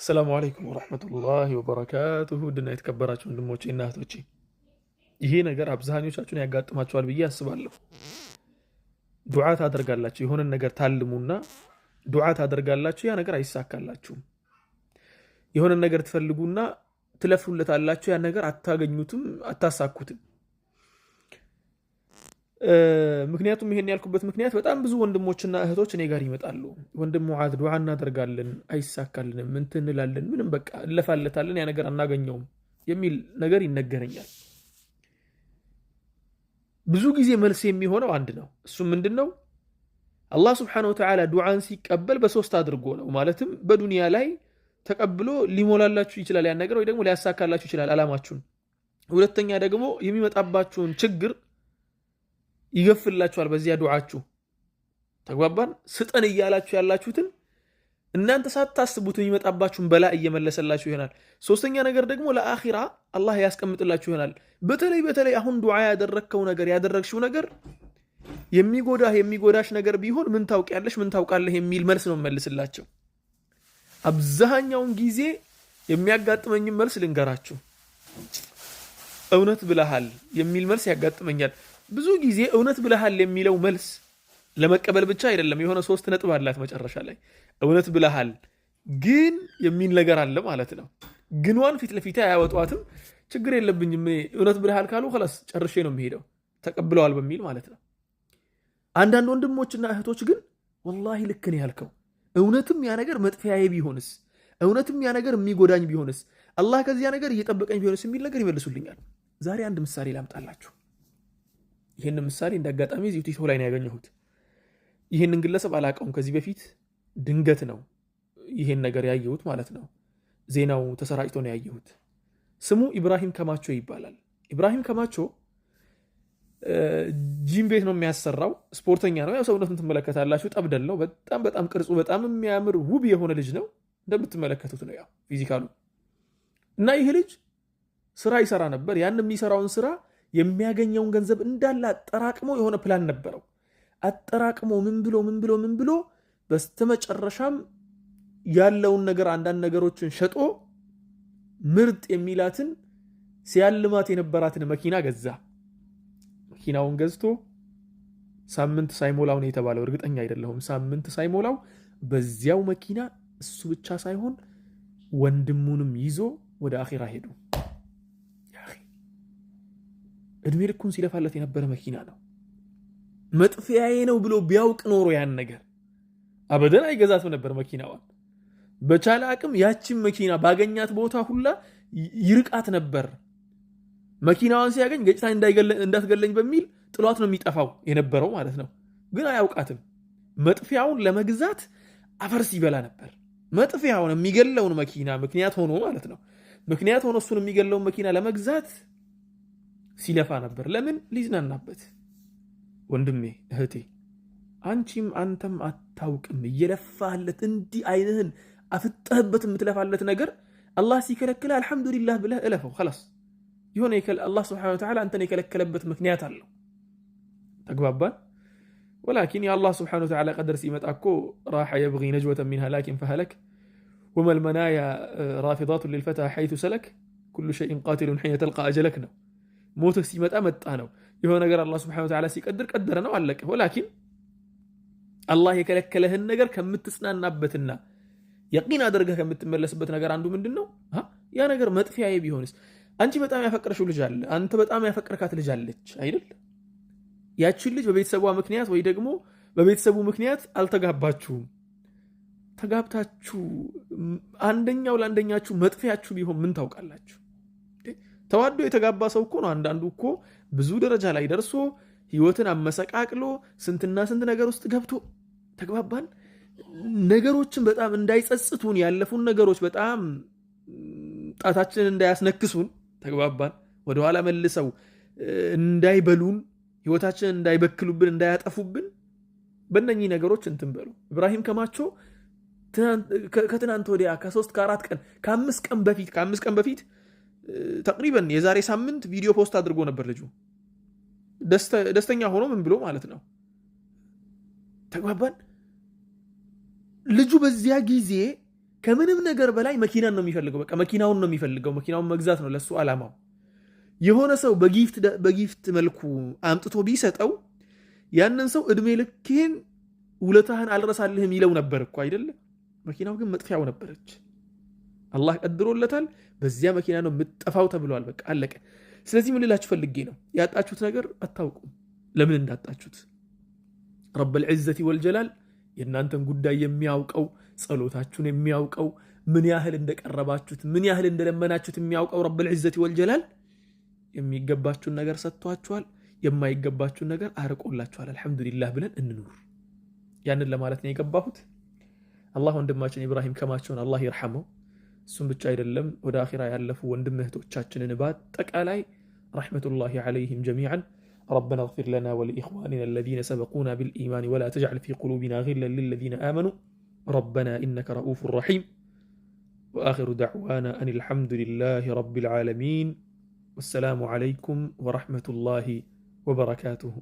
السلام عليكم ورحمة الله وبركاته دنا يتكبراتشو ወንድሞቼ እና እህቶቼ ይሄ ነገር አብዛኞቻችሁን ያጋጥማችኋል ብዬ አስባለሁ። ዱዓ ታደርጋላችሁ፣ የሆነ ነገር ታልሙና ዱዓ ታደርጋላችሁ፣ ያ ነገር አይሳካላችሁም። የሆነ ነገር ትፈልጉና ትለፉለታላችሁ፣ ያ ነገር አታገኙትም፣ አታሳኩትም። ምክንያቱም ይሄን ያልኩበት ምክንያት በጣም ብዙ ወንድሞችና እህቶች እኔ ጋር ይመጣሉ። ወንድም ሙዓዝ ዱዓ እናደርጋለን አይሳካልንም፣ እንትን እንላለን፣ ምንም በቃ እንለፋለታለን፣ ያ ነገር አናገኘውም የሚል ነገር ይነገረኛል። ብዙ ጊዜ መልስ የሚሆነው አንድ ነው። እሱም ምንድነው? አላህ Subhanahu Wa Ta'ala ዱዓን ሲቀበል በሶስት አድርጎ ነው። ማለትም በዱንያ ላይ ተቀብሎ ሊሞላላችሁ ይችላል ያን ነገር፣ ወይ ደግሞ ሊያሳካላችሁ ይችላል አላማችሁን። ሁለተኛ ደግሞ የሚመጣባችሁን ችግር ይገፍላችኋል በዚያ ዱዓችሁ። ተግባባን? ስጠን እያላችሁ ያላችሁትን እናንተ ሳታስቡት የሚመጣባችሁን በላ እየመለሰላችሁ ይሆናል። ሶስተኛ ነገር ደግሞ ለአኺራ አላህ ያስቀምጥላችሁ ይሆናል። በተለይ አሁን ዱዓ ያደረከው ነገር ያደረግሽው ነገር የሚጎዳሽ ነገር ቢሆን ምን ታውቂያለሽ ምን ታውቃለህ የሚል መልስ ነው መልስላችሁ። አብዛኛውን ጊዜ የሚያጋጥመኝ መልስ ልንገራችሁ፣ እውነት ብለሃል የሚል መልስ ያጋጥመኛል። ብዙ ጊዜ እውነት ብለሃል የሚለው መልስ ለመቀበል ብቻ አይደለም፣ የሆነ 3 ነጥብ አላት መጨረሻ ላይ። እውነት ብለሃል ግን የሚል ነገር አለ ማለት ነው። ግንዋን ፊት ለፊት አያወጧትም። ችግር የለብኝም እውነት ብለሃል ካሉ خلاص ጨርሼ ነው የሚሄደው፣ ተቀብለዋል በሚል ማለት ነው። አንዳንድ ወንድሞችና እህቶች ግን ወላሂ ልክ ነው ያልከው፣ እውነትም ያ ነገር መጥፊያዬ ቢሆንስ፣ እውነትም ያ ነገር የሚጎዳኝ ቢሆንስ፣ አላህ ከዚያ ነገር እየጠበቀኝ ቢሆንስ የሚል ነገር ይመልሱልኛል። ዛሬ አንድ ምሳሌ ላምጣላችሁ። ይሄን ምሳሌ እንዳጋጣሚ እዚህ ቲክቶክ ላይ ነው ያገኘሁት። ይሄንን ግለሰብ አላቀውም ከዚህ በፊት ድንገት ነው ይሄን ነገር ያየሁት ማለት ነው። ዜናው ተሰራጭቶ ነው ያየሁት። ስሙ ኢብራሂም ከማቾ ይባላል። ኢብራሂም ከማቾ ጂም ቤት ነው የሚያሰራው፣ ስፖርተኛ ነው። ያው ሰውነቱን ትመለከታላችሁ፣ ጠብደል ነው። በጣም ቅርጹ በጣም የሚያምር ውብ የሆነ ልጅ ነው እንደምትመለከቱት ነው ያው ፊዚካሉ። እና ይሄ ልጅ ስራ ይሰራ ነበር። ያን የሚሰራውን ስራ የሚያገኘውን ገንዘብ እንዳለ አጠራቅሞ የሆነ ፕላን ነበረው። አጠራቅሞ ምን ብሎ በስተመጨረሻም ያለውን ነገር አንዳንድ ነገሮችን ሸጦ ምርጥ የሚላትን ሲያልማት የነበራትን መኪና ገዛ። መኪናውን ገዝቶ ሳምንት ሳይሞላው ነው የተባለው፣ እርግጠኛ አይደለሁም። ሳምንት ሳይሞላው በዚያው መኪና እሱ ብቻ ሳይሆን ወንድሙንም ይዞ ወደ አኺራ ሄዱ። እድሜ ልኩን ሲለፋለት የነበረ መኪና ነው። መጥፊያዬ ነው ብሎ ቢያውቅ ኖሮ ያን ነገር አበደን አይገዛትም ነበር መኪናዋን። በቻለ አቅም ያቺን መኪና ባገኛት ቦታ ሁላ ይርቃት ነበር። መኪናዋን ሲያገኝ ገጭታ እንዳትገለኝ በሚል ጥሏት ነው የሚጠፋው የነበረው ማለት ነው። ግን አያውቃትም። መጥፊያውን ለመግዛት አፈር ሲበላ ነበር። መጥፊያውን የሚገለውን መኪና ምክንያት ሆኖ ማለት ነው። ምክንያት ሆኖ እሱን የሚገለውን መኪና ለመግዛት ሲለፋ ነበር። ለምን? ሊዝናናበት። ወንድሜ እህቴ፣ አንቺም አንተም አታውቅም እየለፋለት እንዲህ አይንህን አፍጠህበት የምትለፋለት ነገር አላህ ሲከለክለ አልሐምዱሊላህ ብለህ እለፈው። خلاص ይሆነ አላህ Subhanahu Wa Ta'ala አንተን የከለከለበት ምክንያት አለው። ተግባባን? ولكن يا الله سبحانه وتعالى قدر ሲመጣ እኮ راح يبغي نجوة منها لكن فهلك وما المنايا رافضات للفتى حيث سلك كل شيء قاتل حين تلقى أجلك ነው። ሞትህ ሲመጣ መጣ ነው። የሆነ ነገር አላህ Subhanahu Wa Ta'ala ሲቀድር ቀደረ ነው፣ አለቀ። ولكن አላህ የከለከለህን ነገር ከምትጽናናበትና የቂን አድርገህ ከምትመለስበት ነገር አንዱ ምንድነው? ያ ነገር መጥፊያዬ ቢሆንስ? አንቺ በጣም ያፈቀርሽው ልጅ አለ፣ አንተ በጣም ያፈቀርካት ልጅ አለች አይደል? ያቺን ልጅ በቤተሰቧ ምክንያት ወይ ደግሞ በቤተሰቡ ምክንያት አልተጋባችሁም። ተጋብታችሁ አንደኛው ለአንደኛችሁ መጥፊያችሁ ቢሆን ምን ታውቃላችሁ? ተዋዶ የተጋባ ሰው እኮ ነው አንዳንዱ እኮ ብዙ ደረጃ ላይ ደርሶ ህይወትን አመሰቃቅሎ ስንትና ስንት ነገር ውስጥ ገብቶ። ተግባባን? ነገሮችን በጣም እንዳይጸጽቱን፣ ያለፉን ነገሮች በጣም ጣታችንን እንዳያስነክሱን፣ ተግባባን? ወደኋላ መልሰው እንዳይበሉን፣ ህይወታችንን እንዳይበክሉብን፣ እንዳያጠፉብን በእነኚህ ነገሮች እንትን በሉ። ኢብራሂም ከማቾ ከትናንት ወዲያ ከ3 ከ4 ቀን ከ5 ቀን በፊት ተቅሪበን የዛሬ ሳምንት ቪዲዮ ፖስት አድርጎ ነበር። ልጁ ደስተኛ ሆኖ ምን ብሎ ማለት ነው። ተግባባን? ልጁ በዚያ ጊዜ ከምንም ነገር በላይ መኪናን ነው የሚፈልገው። በቃ መኪናውን ነው የሚፈልገው። መኪናውን መግዛት ነው ለሱ ዓላማው። የሆነ ሰው በጊፍት መልኩ አምጥቶ ቢሰጠው ያንን ሰው እድሜ ልክህን ውለታህን አልረሳልህም ይለው ነበር እኮ አይደለ? መኪናው ግን መጥፊያው ነበረች። አላህ ቀድሮለታል። በዚያ መኪና ነው የምትጠፋው ተብሏል። በቃ አለቀ። ስለዚህ ምን ልላችሁ ፈልጌ ነው፣ ያጣችሁት ነገር አታውቁም ለምን እንዳጣችሁት። ረብል ዒዘቲ ወልጀላል የእናንተን ጉዳይ የሚያውቀው፣ ጸሎታችሁን የሚያውቀው፣ ምን ያህል እንደቀረባችሁት፣ ምን ያህል እንደለመናችሁት የሚያውቀው ረብል ዒዘቲ ወልጀላል የሚገባችሁን ነገር ሰጥቷችኋል፣ የማይገባችሁን ነገር አርቆላችኋል። አልሐምዱሊላህ ብለን እንኑር። ያንን ለማለት ነው የገባሁት። አላህ ወንድማችን ኢብራሂም ከማቸውን አላህ ይርሐመው። እሱም ብቻ አይደለም ወደ አኺራ ያለፉ ወንድም እህቶቻችንን በአጠቃላይ ረሕመቱላሂ ዐለይሂም ጀሚዐን። ربنا اغفر لنا ولإخواننا الذين سبقونا بالإيمان ولا تجعل في قلوبنا غلا للذين آمنوا ربنا إنك رؤوف رحيم. وآخر دعوانا أن الحمد لله رب العالمين والسلام عليكم ورحمة الله وبركاته.